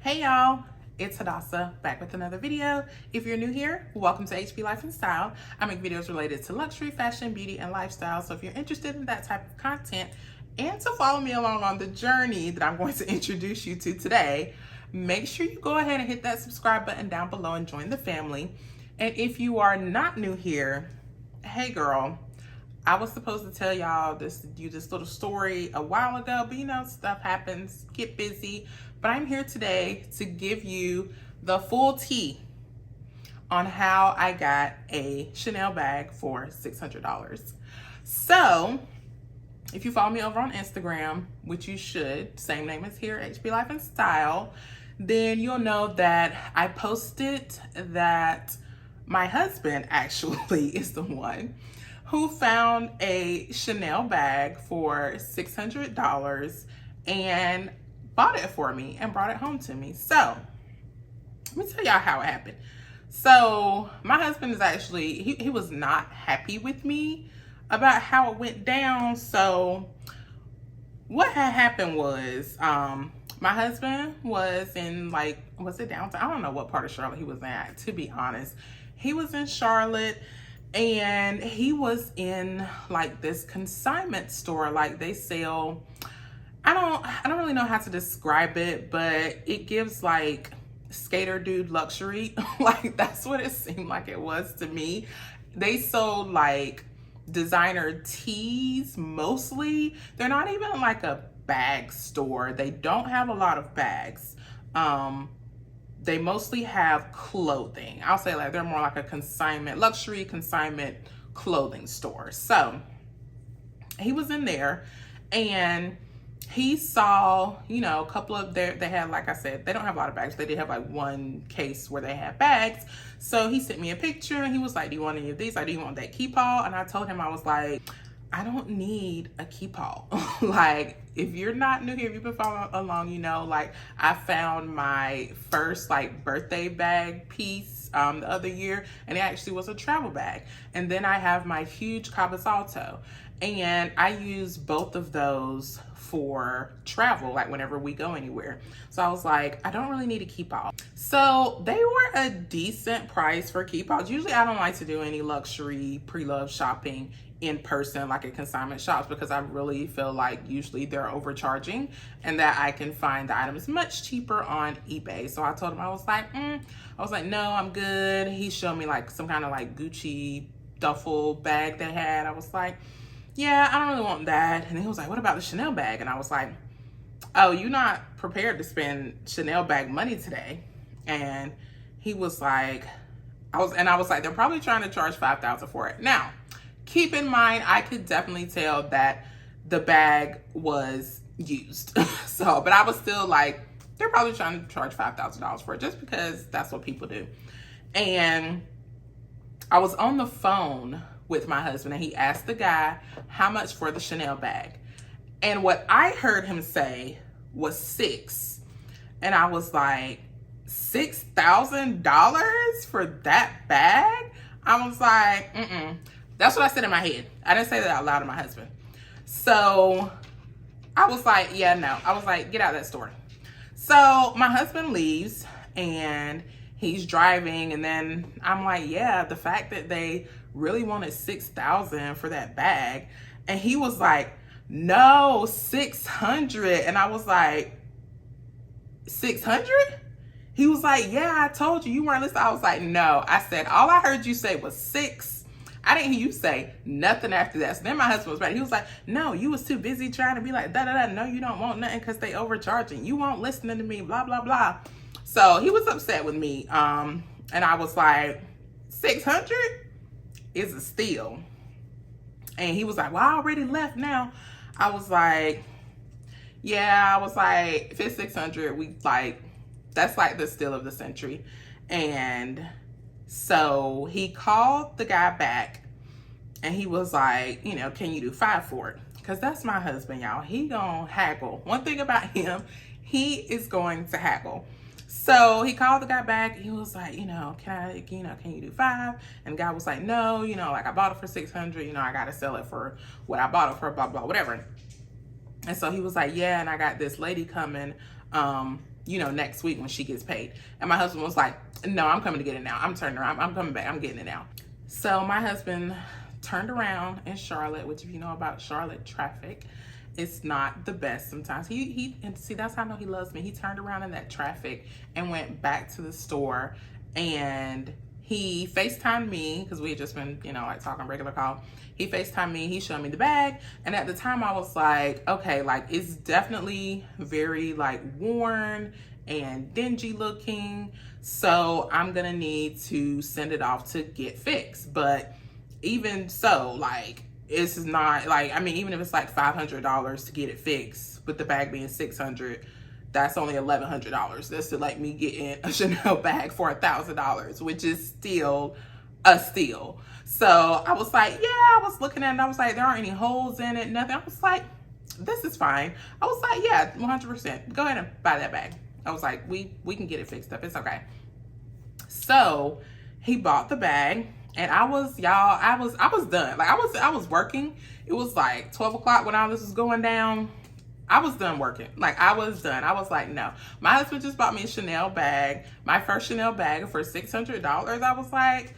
Hey y'all, it's Hadassah back with another video. If you're new here, welcome to HB Life and Style. I make videos related to luxury, fashion, beauty, and lifestyle. So if you're interested in that type of content and to follow me along on the journey that I'm going to introduce you to today, make sure you go ahead and hit that subscribe button down below and join the family. And if you are not new here, hey girl, I was supposed to tell y'all this little story a while ago, but you know, stuff happens, get busy. But I'm here today to give you the full tea on how I got a Chanel bag for $600. So if you follow me over on Instagram, which you should, same name as here, HB Life and Style, then you'll know that I posted that my husband actually is the one who found a Chanel bag for $600 and bought it for me and brought it home to me. So let me tell y'all how it happened. So my husband is actually, he was not happy with me about how it went down. So what had happened was, my husband was in was it downtown? I don't know what part of Charlotte he was at, to be honest. He was in Charlotte and he was in like this consignment store. Like they sell, I don't really know how to describe it, but it gives like skater dude luxury. Like that's what it seemed like it was to me. They sold like designer tees mostly. They're not even like a bag store. They don't have a lot of bags. They mostly have clothing. I'll say like they're more like a consignment, luxury consignment clothing store. So he was in there and he saw, you know, a couple of they had, like I said, they don't have a lot of bags. They did have like one case where they had bags. So he sent me a picture and he was like, do you want any of these? Like, do you want that keep all? And I told him, I was like, I don't need a keep all. Like, if you're not new here, if you've been following along, you know, like I found my first like birthday bag piece the other year, and it actually was a travel bag. And then I have my huge Cabasalto, and I use both of those for travel, like whenever we go anywhere. So I was like, I don't really need a keep all. So they were a decent price for keep alls. Usually I don't like to do any luxury pre-love shopping in person, like at consignment shops, because I really feel like usually they're overcharging and that I can find the items much cheaper on eBay. So I told him, I was like, no, I'm good. He showed me like some kind of like Gucci duffel bag they had. I was like, yeah, I don't really want that. And he was like, what about the Chanel bag? And I was like, oh, you're not prepared to spend Chanel bag money today. And he was like, I was like, they're probably trying to charge $5,000 for it. Now, keep in mind, I could definitely tell that the bag was used. So, but I was still like, they're probably trying to charge $5,000 for it just because that's what people do. And I was on the phone with my husband and he asked the guy how much for the Chanel bag. And what I heard him say was $6,000. And I was like, $6,000 for that bag? I was like, That's what I said in my head. I didn't say that out loud to my husband. So I was like, yeah, no. I was like, get out of that store. So my husband leaves and he's driving. And then I'm like, yeah, the fact that they really wanted $6,000 for that bag. And he was like, no, $600. And I was like, $600? He was like, yeah, I told you, you weren't listening. I was like, no. I said, all I heard you say was $6,000. I didn't hear you say nothing after that. So then my husband was ready. He was like, no, you was too busy trying to be like, da-da-da. No, you don't want nothing because they overcharging. You won't listening to me, blah, blah, blah. So he was upset with me. And I was like, $600 is a steal. And he was like, well, I already left now. I was like, yeah, I was like, if it's $600, that's like the steal of the century. And so he called the guy back and he was like, you know, can you do $5,000 for it? Because that's my husband, y'all. He gonna haggle. One thing about him, he is going to haggle. So he called the guy back. He was like, you know, can you do $5,000? And the guy was like, no, you know, like I bought it for $600. You know, I got to sell it for what I bought it for, blah, blah, whatever. And so he was like, yeah, and I got this lady coming, you know, next week when she gets paid. And my husband was like, no, I'm coming to get it now. I'm turning around. I'm coming back. I'm getting it now. So my husband turned around in Charlotte, which if you know about Charlotte traffic, it's not the best sometimes. And see, that's how I know he loves me. He turned around in that traffic and went back to the store, and he FaceTimed me because we had just been, you know, like talking regular call. He FaceTimed me, he showed me the bag. And at the time I was like, okay, like it's definitely very like worn and dingy looking. So I'm gonna need to send it off to get fixed. But even so, like, it's not like, I mean, even if it's like $500 to get it fixed, with the bag being $600, that's only $1,100. That's to let me get in a Chanel bag for $1,000, which is still a steal. So I was like, yeah, I was looking at it and I was like, there aren't any holes in it, nothing. I was like, this is fine. I was like, yeah, 100%. Go ahead and buy that bag. I was like, we can get it fixed up. It's okay. So he bought the bag. And I was done. Like I was working. It was like 12 o'clock when all this was going down. I was done working. Like I was done. I was like, no. My husband just bought me a Chanel bag, my first Chanel bag for $600. I was like,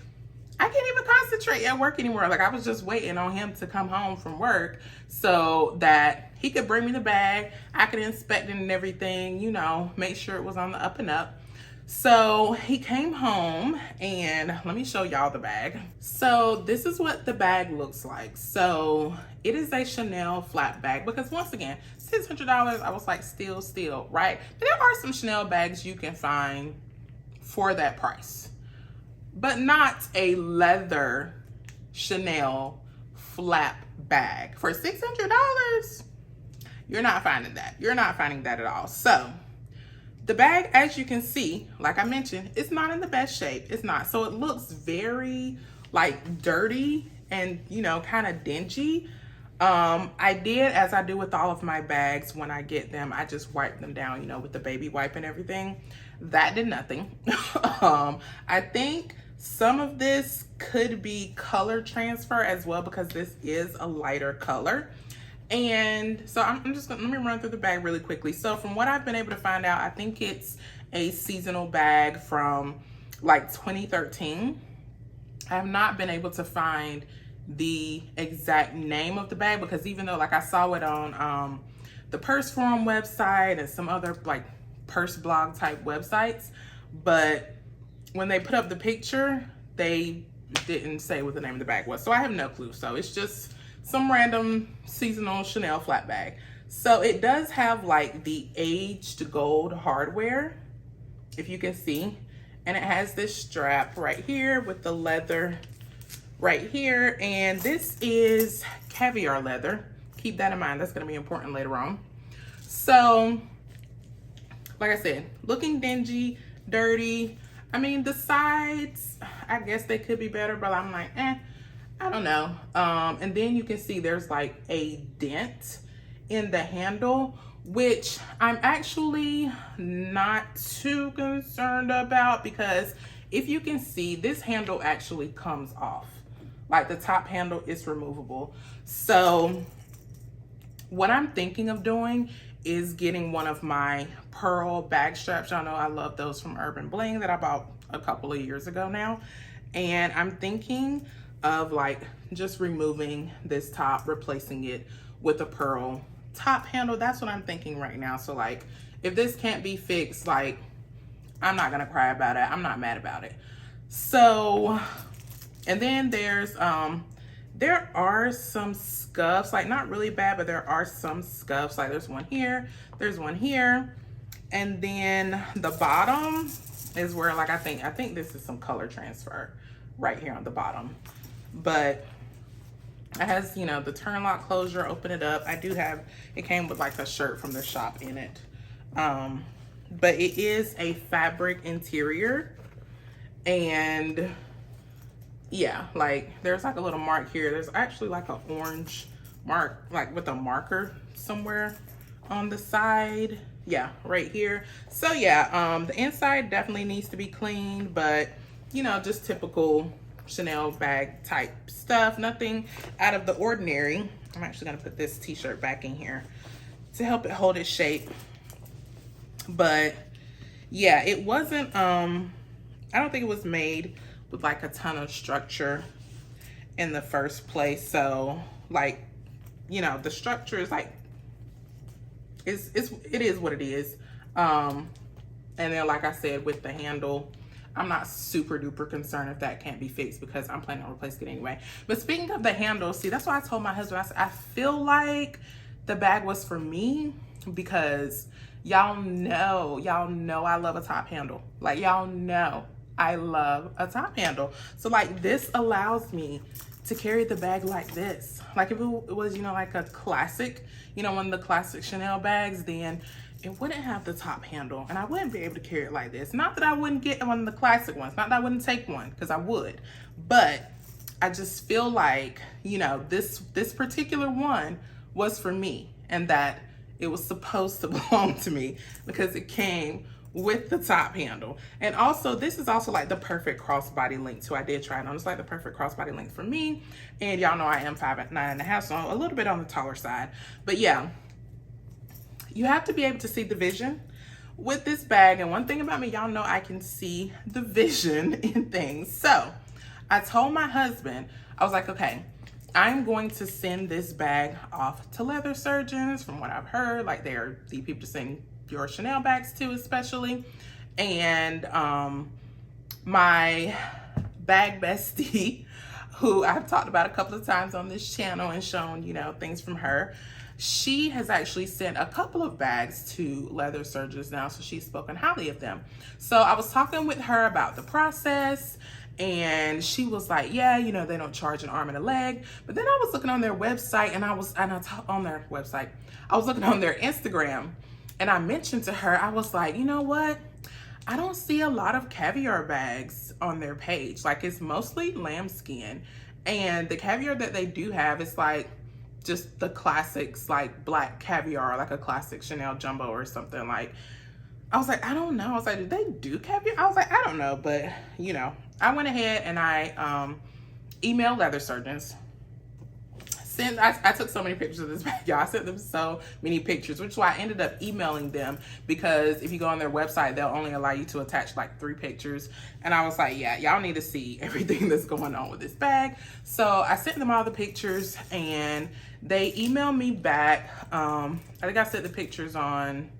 I can't even concentrate at work anymore. Like I was just waiting on him to come home from work so that he could bring me the bag. I could inspect it and everything, you know, make sure it was on the up and up. So he came home and let me show y'all the bag. So this is what the bag looks like. So it is a Chanel flat bag because once again, $600, I was like, still, right? But there are some Chanel bags you can find for that price, but not a leather Chanel flap bag for $600. You're not finding that. You're not finding that at all. So the bag, as you can see, like I mentioned, it's not in the best shape. It's not. So it looks very like dirty and, you know, kind of dingy. I did, as I do with all of my bags when I get them, I just wipe them down, you know, with the baby wipe and everything. That did nothing. I think some of this could be color transfer as well because this is a lighter color. And so I'm just gonna, let me run through the bag really quickly. So from what I've been able to find out, I think it's a seasonal bag from like 2013. I have not been able to find the exact name of the bag because even though like I saw it on the Purse Forum website and some other like purse blog type websites, but when they put up the picture, they didn't say what the name of the bag was. So I have no clue. So it's just some random seasonal Chanel flat bag. So it does have like the aged gold hardware, if you can see, and it has this strap right here with the leather right here, and this is caviar leather. Keep that in mind, that's going to be important later on. So like I said, looking dingy, dirty. I mean, the sides, I guess they could be better, but I'm like, I don't know. And then you can see there's like a dent in the handle, which I'm actually not too concerned about because if you can see, this handle actually comes off. Like the top handle is removable. So what I'm thinking of doing is getting one of my pearl bag straps. Y'all know I love those from Urban Bling that I bought a couple of years ago now. And I'm thinking of like just removing this top, replacing it with a pearl top handle. That's what I'm thinking right now. So like if this can't be fixed, like I'm not gonna cry about it. I'm not mad about it. So, and then there's there are some scuffs, like not really bad, but there are some scuffs. Like there's one here, there's one here, and then the bottom is where like I think this is some color transfer right here on the bottom. But it has, you know, the turn lock closure, open it up. I do have, it came with like a shirt from the shop in it. But it is a fabric interior, and yeah, like there's like a little mark here. There's actually like an orange mark, like with a marker somewhere on the side. Yeah, right here. So yeah, the inside definitely needs to be cleaned, but you know, just typical Chanel bag type stuff, nothing out of the ordinary. I'm actually gonna put this t-shirt back in here to help it hold its shape. But yeah, it wasn't, I don't think it was made with like a ton of structure in the first place. So like, you know, the structure is like, it is what it is. And then, like I said, with the handle, I'm not super duper concerned if that can't be fixed because I'm planning on replacing it anyway. But speaking of the handle, see, that's why I told my husband, I said, I feel like the bag was for me because y'all know I love a top handle. Like, y'all know I love a top handle. So like, this allows me to carry the bag like this. Like if it was, you know, like a classic, you know, one of the classic Chanel bags, then it wouldn't have the top handle and I wouldn't be able to carry it like this. Not that I wouldn't get one of the classic ones, not that I wouldn't take one, because I would, but I just feel like, you know, this particular one was for me and that it was supposed to belong to me because it came with the top handle. And also, this is also like the perfect crossbody length too. I did try it on. It's like the perfect crossbody length for me. And y'all know I am 5'9½", so a little bit on the taller side. But yeah, you have to be able to see the vision with this bag. And one thing about me, y'all know I can see the vision in things. So I told my husband, I was like, okay, I'm going to send this bag off to leather surgeons. From what I've heard, like they're the people to send your Chanel bags to, especially. And my bag bestie, who I've talked about a couple of times on this channel and shown, you know, things from her, she has actually sent a couple of bags to leather surgeons now, so she's spoken highly of them. So I was talking with her about the process, and she was like, yeah, you know, they don't charge an arm and a leg. But then I was looking on their website, and I was looking on their Instagram, and I mentioned to her, I was like, you know what? I don't see a lot of caviar bags on their page. Like, it's mostly lambskin, and the caviar that they do have is like just the classics, like black caviar, like a classic Chanel jumbo or something. Like, I was like, I don't know. I was like, did they do caviar? I was like, I don't know. But, you know, I went ahead and I emailed leather surgeons. I took so many pictures of this bag, y'all. I sent them so many pictures, which is why I ended up emailing them, because if you go on their website, they'll only allow you to attach like 3 pictures. And I was like, yeah, y'all need to see everything that's going on with this bag. So I sent them all the pictures and they emailed me back. I think I sent the pictures on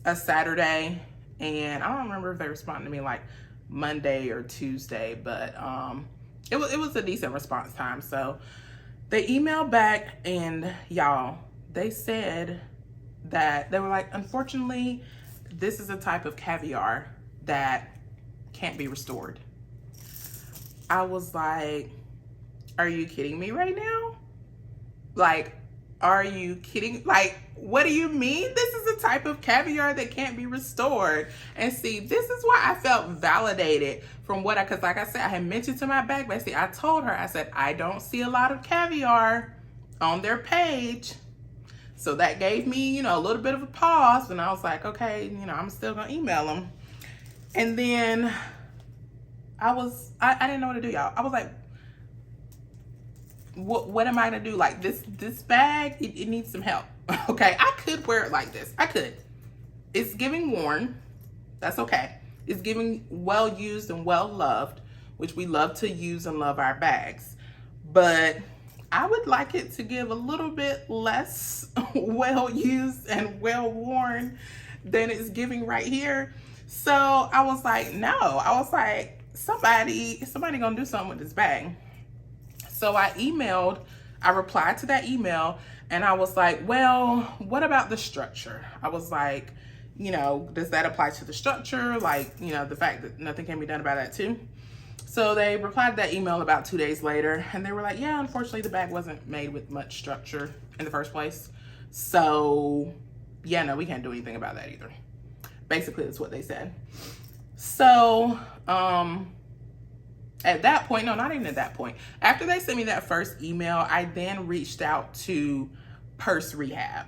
a Saturday, and I don't remember if they responded to me like Monday or Tuesday, but it was a decent response time. So they emailed back, and y'all, they said that they were like, unfortunately, this is a type of caviar that can't be restored. I was like, are you kidding me right now? Like, are you kidding? Like, what do you mean? This is a type of caviar that can't be restored. And see, this is why I felt validated from what because like I said, I had mentioned to my bag bestie, I told her, I said, I don't see a lot of caviar on their page. So that gave me, you know, a little bit of a pause. And I was like, okay, you know, I'm still gonna email them. And then I didn't know what to do, y'all. I was like, what am I gonna do? Like this bag, it needs some help. Okay, I could wear it like this. I could. It's giving worn. That's okay. It's giving well used and well loved, which we love to use and love our bags. But I would like it to give a little bit less well used and well worn than it's giving right here. So I was like, no. I was like, somebody gonna do something with this bag. So I replied to that email, and I was like, well, what about the structure? I was like, you know, does that apply to the structure? Like, you know, the fact that nothing can be done about that too. So they replied to that email about 2 days later, and they were like, yeah, unfortunately the bag wasn't made with much structure in the first place. So yeah, no, we can't do anything about that either. Basically, that's what they said. So, at that point, no, not even at that point. After they sent me that first email, I then reached out to Purse Rehab,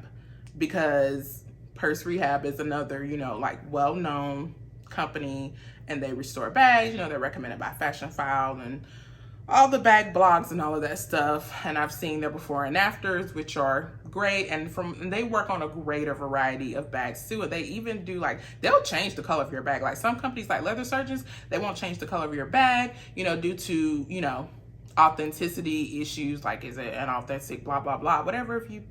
because Purse Rehab is another, you know, like well-known company, and they restore bags. You know, they're recommended by Fashion File and all the bag blogs and all of that stuff, and I've seen their before and afters, which are great. And they work on a greater variety of bags too. They even do like, they'll change the color of your bag. Like some companies like Leather Surgeons, they won't change the color of your bag, you know, due to, you know, authenticity issues, like is it an authentic blah blah blah, whatever. If you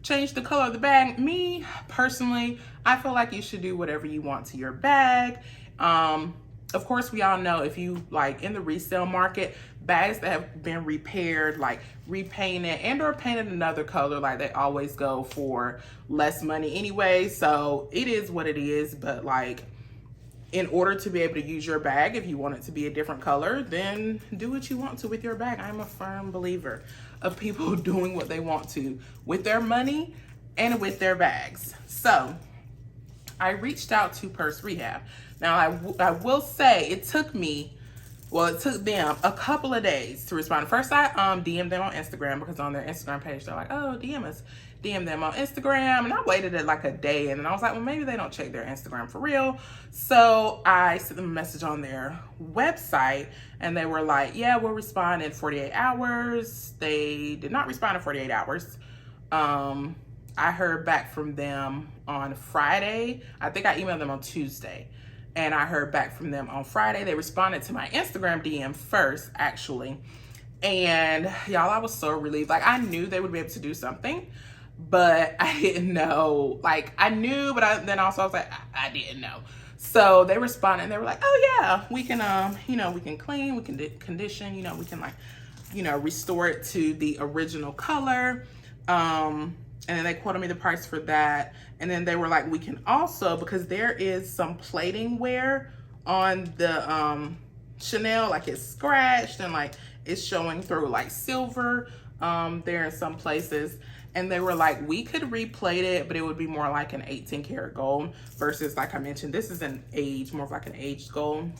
change the color of the bag, me personally, I feel like you should do whatever you want to your bag. Of course, we all know, if you like in the resale market, bags that have been repaired, like repainted and or painted another color, like they always go for less money anyway. So it is what it is. But like, in order to be able to use your bag, if you want it to be a different color, then do what you want to with your bag. I'm a firm believer of people doing what they want to with their money and with their bags. So I reached out to Purse Rehab. Now, I will say it took me, well, it took them a couple of days to respond. First, I DM'd them on Instagram, because on their Instagram page, they're like, oh, DM them on Instagram. And I waited like a day, and then I was like, well, maybe they don't check their Instagram for real. So I sent them a message on their website, and they were like, yeah, we'll respond in 48 hours. They did not respond in 48 hours. I heard back from them on Friday. I think I emailed them on Tuesday, and I heard back from them on Friday. They responded to my Instagram DM first, actually. And y'all, I was so relieved. Like, I knew they would be able to do something, but I didn't know. Like, I knew, but then also I was like, I didn't know. So they responded, and they were like, oh yeah, we can, you know, we can clean, we can condition, you know, we can like, you know, restore it to the original color. And then they quoted me the price for that. And then they were like, we can also, because there is some plating wear on the Chanel, like it's scratched and like it's showing through like silver there in some places. And they were like, we could replate it, but it would be more like an 18 karat gold versus, like I mentioned, this is an age, more of like an aged gold.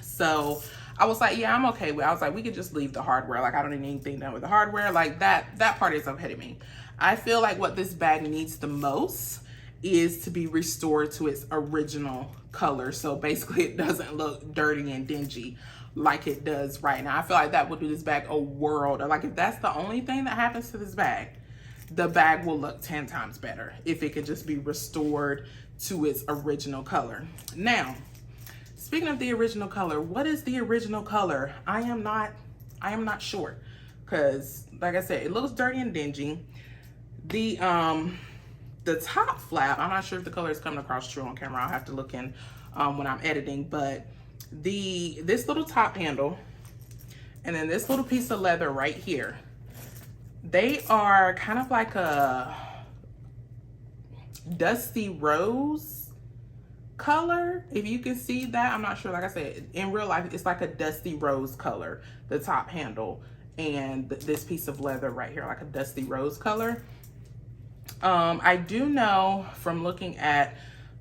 So I was like, yeah, I'm okay with it. I was like, we could just leave the hardware. Like, I don't need anything done with the hardware. Like that part is okay to me. I feel like what this bag needs the most is to be restored to its original color. So basically it doesn't look dirty and dingy like it does right now. I feel like that would do this bag a world. Like, if that's the only thing that happens to this bag, the bag will look 10 times better if it could just be restored to its original color. Now, speaking of the original color, what is the original color? I am not sure, because like I said, it looks dirty and dingy. The top flap, I'm not sure if the color is coming across true on camera. I'll have to look in when I'm editing, but this little top handle and then this little piece of leather right here, they are kind of like a dusty rose color. If you can see that, I'm not sure. Like I said, in real life, it's like a dusty rose color, the top handle and this piece of leather right here, like a dusty rose color. I do know from looking at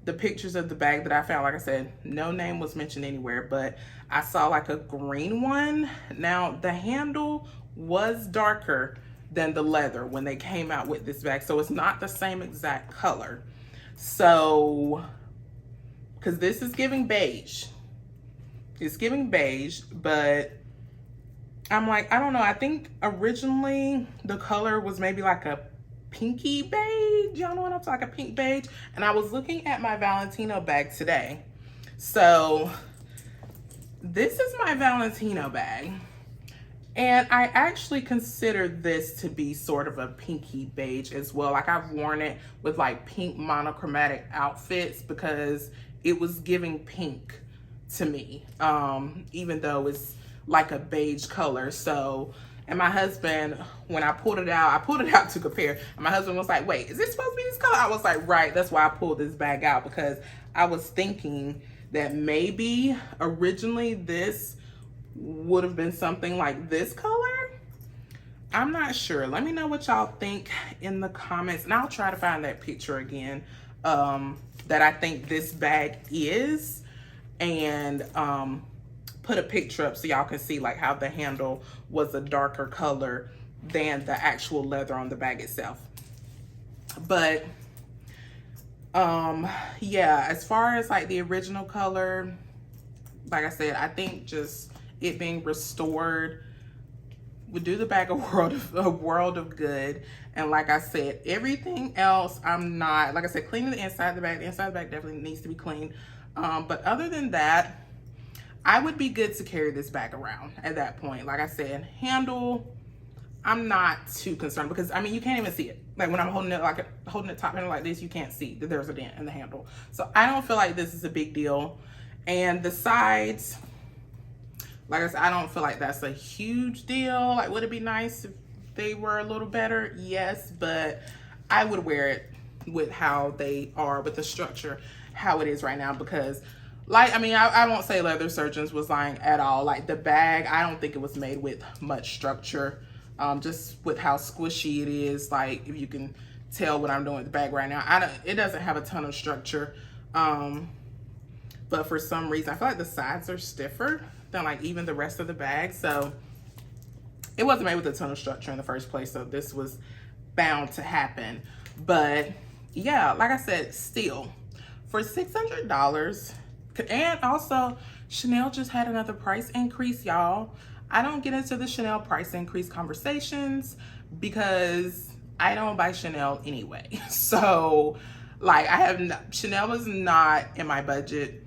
the pictures of the bag that I found, like I said, no name was mentioned anywhere, but I saw like a green one. Now, the handle was darker than the leather when they came out with this bag, so it's not the same exact color. So, because this is giving beige. It's giving beige, but I'm like, I don't know. I think originally the color was maybe like a pinky beige. Y'all know what I'm talking, like a pink beige. And I was looking at my Valentino bag today. So this is my Valentino bag. And I actually consider this to be sort of a pinky beige as well. Like, I've worn it with like pink monochromatic outfits because it was giving pink to me, even though it's like a beige color. So, and my husband, when I pulled it out to compare, and my husband was like, wait, is this supposed to be this color? I was like, right, that's why I pulled this bag out, because I was thinking that maybe originally this would have been something like this color. I'm not sure. Let me know what y'all think in the comments, and I'll try to find that picture again that I think this bag is, and put a picture up so y'all can see like how the handle was a darker color than the actual leather on the bag itself. But yeah, as far as like the original color, like I said, I think just it being restored would do the bag a world of good. And like I said, everything else, I'm not, like I said, cleaning the inside of the bag. The inside of the bag definitely needs to be cleaned. But other than that, I would be good to carry this bag around at that point. Like I said, handle, I'm not too concerned because I mean, you can't even see it. Like when I'm holding it, like holding it top handle like this, you can't see that there's a dent in the handle. So I don't feel like this is a big deal. And the sides, like I said, I don't feel like that's a huge deal. Like, would it be nice if they were a little better? Yes, but I would wear it with how they are, with the structure, how it is right now, because like, I mean, I won't say Leather Surgeons was lying at all. Like the bag, I don't think it was made with much structure, just with how squishy it is. Like if you can tell what I'm doing with the bag right now, it doesn't have a ton of structure. But for some reason, I feel like the sides are stiffer than like even the rest of the bag. So it wasn't made with a ton of structure in the first place. So this was bound to happen. But yeah, like I said, still for $600, and also Chanel just had another price increase, y'all. I don't get into the Chanel price increase conversations because I don't buy Chanel anyway. So like Chanel is not in my budget.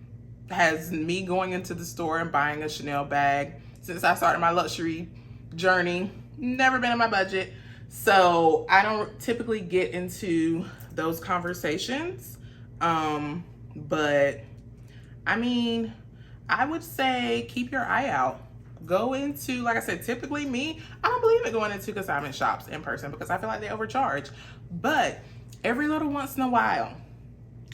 Has me going into the store and buying a Chanel bag since I started my luxury journey, never been in my budget. So I don't typically get into those conversations. But I mean, I would say keep your eye out. Go into, like I said, typically me, I don't believe in going into consignment shops in person because I feel like they overcharge. But every little once in a while,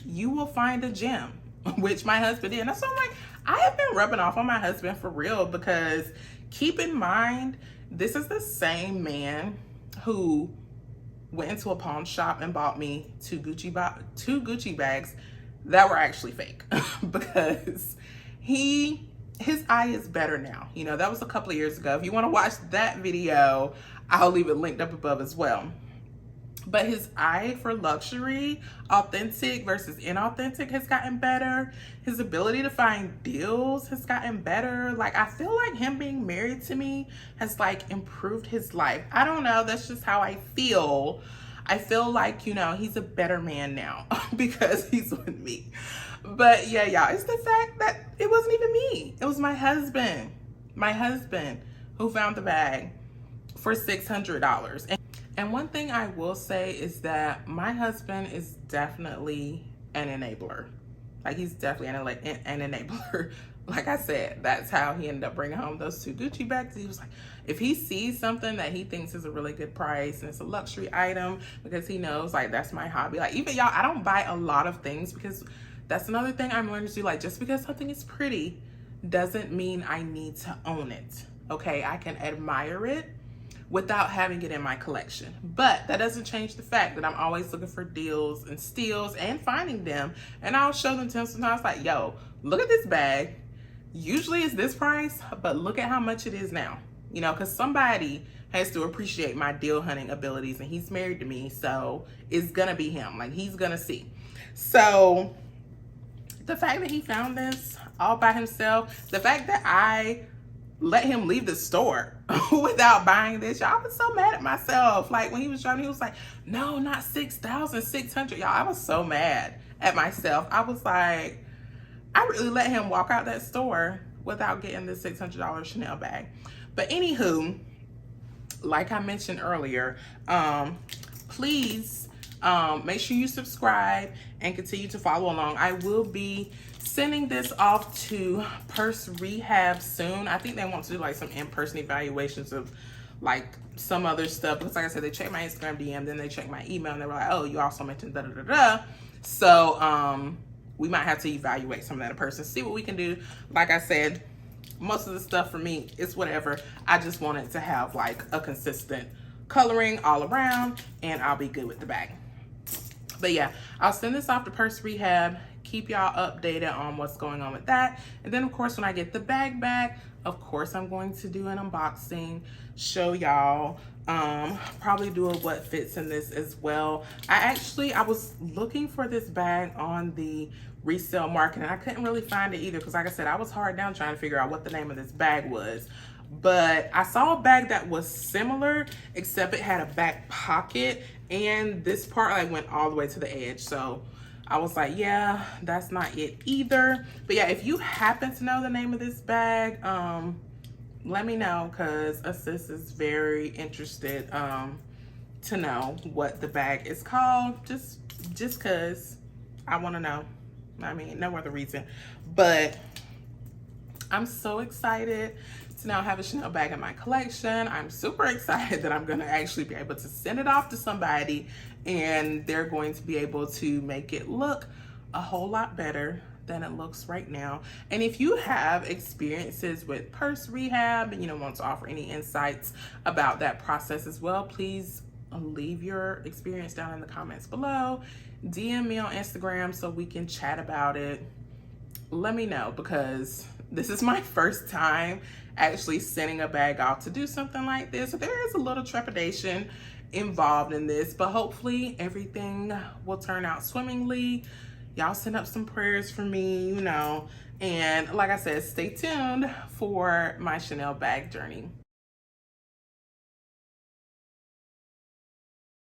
you will find a gem, which my husband did. And that's why I'm like, I have been rubbing off on my husband for real, because keep in mind, this is the same man who went into a pawn shop and bought me two Gucci bags that were actually fake because his eye is better now. You know, that was a couple of years ago. If you want to watch that video, I'll leave it linked up above as well. But his eye for luxury, authentic versus inauthentic, has gotten better. His ability to find deals has gotten better. Like, I feel like him being married to me has like improved his life. I don't know, that's just how I feel. I feel like, you know, he's a better man now because he's with me. But yeah, y'all, it's the fact that it wasn't even me. It was my husband who found the bag for $600. And one thing I will say is that my husband is definitely an enabler. Like, he's definitely an enabler. Like I said, that's how he ended up bringing home those two Gucci bags. He was like, if he sees something that he thinks is a really good price and it's a luxury item, because he knows like that's my hobby. Like, even y'all, I don't buy a lot of things because that's another thing I'm learning to do. Like, just because something is pretty doesn't mean I need to own it. Okay, I can admire it without having it in my collection. But that doesn't change the fact that I'm always looking for deals and steals and finding them. And I'll show them to him sometimes, like, yo, look at this bag. Usually it's this price, but look at how much it is now. You know, because somebody has to appreciate my deal hunting abilities, and he's married to me, so it's gonna be him. Like, he's gonna see. So the fact that he found this all by himself, the fact that I let him leave the store without buying this, y'all, I was so mad at myself. Like, when he was driving, he was like, no, not 6,600. Y'all, I was so mad at myself. I was like, I really let him walk out that store without getting this $600 Chanel bag. But anywho, like I mentioned earlier, please make sure you subscribe and continue to follow along. I will be sending this off to Purse Rehab soon. I think they want to do like some in-person evaluations of like some other stuff, because like I said, they checked my Instagram DM, then they checked my email, and they were like, oh, you also mentioned da-da-da-da. So we might have to evaluate some of that in person, see what we can do. Like I said, most of the stuff for me is whatever. I just wanted to have like a consistent coloring all around, and I'll be good with the bag. But yeah, I'll send this off to Purse Rehab. Keep y'all updated on what's going on with that. And then of course, when I get the bag back, of course, I'm going to do an unboxing, show y'all, probably do a what fits in this as well. I was looking for this bag on the resale market, and I couldn't really find it either, because like I said, I was hard down trying to figure out what the name of this bag was. but I saw a bag that was similar, except it had a back pocket and this part like went all the way to the edge. So I was like, yeah, that's not it either. But yeah, if you happen to know the name of this bag, let me know, because Sis is very interested to know what the bag is called, just because I want to know. I mean, no other reason. But I'm so excited to now have a Chanel bag in my collection. I'm super excited that I'm gonna actually be able to send it off to somebody and they're going to be able to make it look a whole lot better than it looks right now. And if you have experiences with purse rehab and want to offer any insights about that process as well, please leave your experience down in the comments below. DM me on Instagram so we can chat about it. Let me know, because this is my first time actually sending a bag off to do something like this. So there is a little trepidation involved in this, but hopefully everything will turn out swimmingly. Y'all send up some prayers for me, and like I said, stay tuned for my Chanel bag journey.